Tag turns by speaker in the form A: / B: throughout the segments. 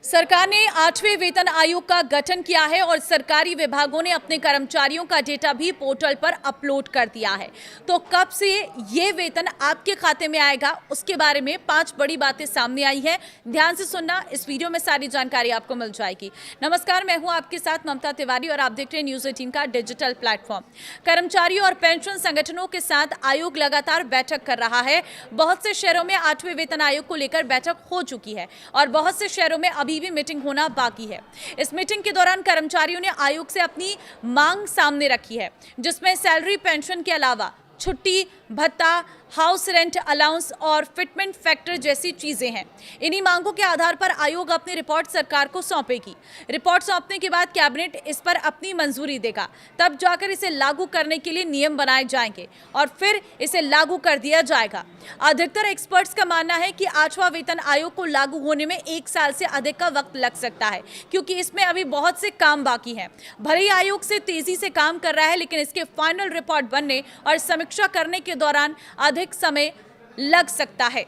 A: सरकार ने 8वें वेतन आयोग का गठन किया है और सरकारी विभागों ने अपने कर्मचारियों का डेटा भी पोर्टल पर अपलोड कर दिया है। तो कब से ये वेतन आपके खाते में आएगा, उसके बारे में 5 बड़ी बातें सामने आई है। ध्यान से सुनना, इस वीडियो में सारी जानकारी आपको मिल जाएगी। नमस्कार, मैं हूं आपके साथ ममता तिवारी और आप देख रहे हैं न्यूज़ 18 का डिजिटल प्लेटफॉर्म। कर्मचारियों और पेंशन संगठनों के साथ आयोग लगातार बैठक कर रहा है। बहुत से शहरों में 8वें वेतन आयोग को लेकर बैठक हो चुकी है और बहुत से शहरों में अभी भी मीटिंग होना बाकी है। इस मीटिंग के दौरान कर्मचारियों ने आयोग से अपनी मांग सामने रखी है, जिसमें सैलरी, पेंशन के अलावा छुट्टी, भत्ता, हाउस रेंट अलाउंस और फिटमेंट फैक्टर जैसी चीजें हैं। इन्हीं मांगों के आधार पर आयोग अपनी रिपोर्ट सरकार को सौंपेगी। रिपोर्ट सौंपने के बाद कैबिनेट इस पर अपनी मंजूरी देगा, तब जाकर इसे लागू करने के लिए नियम बनाए जाएंगे और फिर इसे लागू कर दिया जाएगा। अधिकतर एक्सपर्ट्स का मानना है कि 8वां वेतन आयोग को लागू होने में 1 साल से अधिक का वक्त लग सकता है, क्योंकि इसमें अभी बहुत से काम बाकी हैं। भले ही आयोग से तेजी से काम कर रहा है, लेकिन इसके फाइनल रिपोर्ट बनने और समीक्षा करने के दौरान अधिक समय लग सकता है।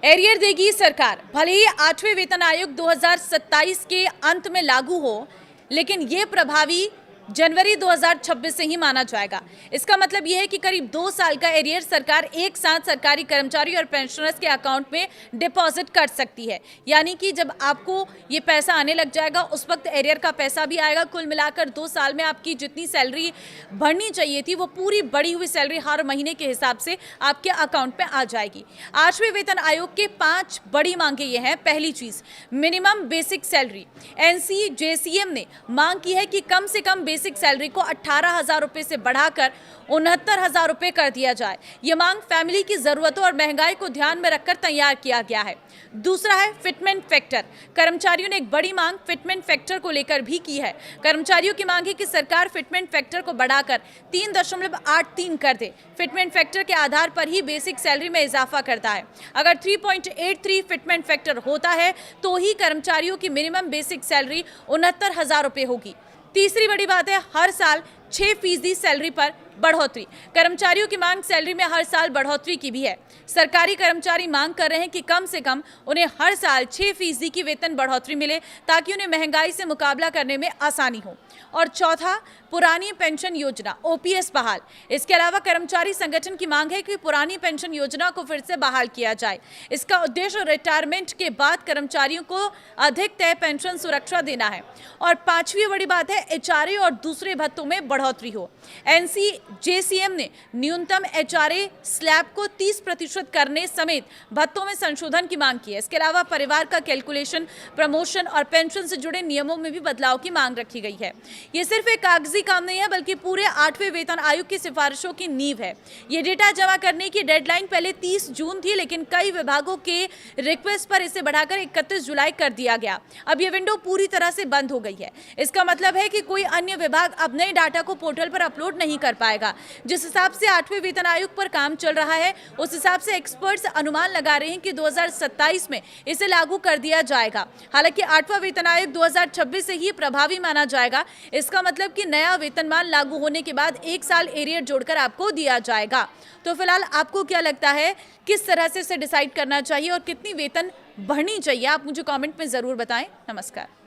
A: एरियर देगी सरकार। भले ही 8वें वेतन आयोग 2027 के अंत में लागू हो, लेकिन ये प्रभावी जनवरी 2026 से ही माना जाएगा। इसका मतलब यह है कि करीब 2 साल का एरियर सरकार एक साथ सरकारी कर्मचारी और पेंशनर्स के अकाउंट में डिपॉजिट कर सकती है। यानी कि जब आपको ये पैसा आने लग जाएगा, उस वक्त एरियर का पैसा भी आएगा। कुल मिलाकर 2 साल में आपकी जितनी सैलरी भरनी चाहिए थी, वो पूरी बढ़ी हुई सैलरी हर महीने के हिसाब से आपके अकाउंट में आ जाएगी। 8वें वेतन आयोग के 5 बड़ी मांगे ये हैं। पहली चीज, मिनिमम बेसिक सैलरी। NCJCM ने मांग की है कि कम से कम बेसिक सैलरी को 18,000 रुपए से बढ़ाकर 69,000 रुपए कर दिया जाए। यह मांग फैमिली की जरूरतों और महंगाई को ध्यान में रखकर तैयार किया गया है। दूसरा है फिटमेंट फैक्टर। कर्मचारियों ने एक बड़ी मांग फिटमेंट फैक्टर को लेकर भी की है। कर्मचारियों की मांग है कि सरकार फिटमेंट फैक्टर को बढ़ाकर 3.83 कर दे। फिटमेंट फैक्टर के आधार पर ही बेसिक सैलरी में इजाफा करता है। अगर 3.83 फिटमेंट फैक्टर होता है तो ही कर्मचारियों की मिनिमम बेसिक सैलरी 69,000 रुपए होगी। तीसरी बड़ी बात है, हर साल 6% सैलरी पर बढ़ोतरी। कर्मचारियों की मांग सैलरी में हर साल बढ़ोतरी की भी है। सरकारी कर्मचारी मांग कर रहे हैं कि कम से कम उन्हें हर साल 6% की वेतन बढ़ोतरी मिले, ताकि उन्हें महंगाई से मुकाबला करने में आसानी हो। और चौथा, पुरानी पेंशन योजना OPS बहाल। इसके अलावा कर्मचारी संगठन की मांग है कि पुरानी पेंशन योजना को फिर से बहाल किया जाए। इसका उद्देश्य रिटायरमेंट के बाद कर्मचारियों को अधिक तय पेंशन सुरक्षा देना है। और 5वीं बड़ी बात है, HRA और दूसरे भत्तों में बढ़ोतरी हो। NCJCM ने न्यूनतम HRA स्लैब को 30% करने समेत भत्तों में संशोधन की मांग की है। इसके अलावा परिवार का कैलकुलेशन, प्रमोशन और पेंशन से जुड़े नियमों में भी बदलाव की मांग रखी गई है। ये सिर्फ एक कागजी काम नहीं है, बल्कि पूरे 8वें वेतन आयोग की सिफारिशों की नींव है। ये डेटा जमा करने की डेडलाइन पहले 30 जून थी, लेकिन कई विभागों के रिक्वेस्ट पर इसे बढ़ाकर 31 जुलाई कर दिया गया। अब ये विंडो पूरी तरह से बंद हो गई है। इसका मतलब है कि कोई अन्य विभाग अब नए डाटा को पोर्टल पर अपलोड नहीं कर पाएगा। जिस हिसाब से 8वें वेतन आयोग पर काम चल रहा है, उस हिसाब से एक्सपर्ट्स अनुमान लगा रहे हैं कि 2027 में इसे लागू कर दिया जाएगा। हालांकि 8वां वेतन आयोग 2026 से ही प्रभावी माना जाएगा। इसका मतलब कि नया वेतनमान लागू होने के बाद 1 साल एरियर जोड़कर आपको दिया जाएगा। तो फिलहाल आपको क्या लगता है, किस तरह से इसे डिसाइड करना चाहिए और कितनी वेतन बढ़नी चाहिए, आप मुझे कमेंट में जरूर बताएं। नमस्कार।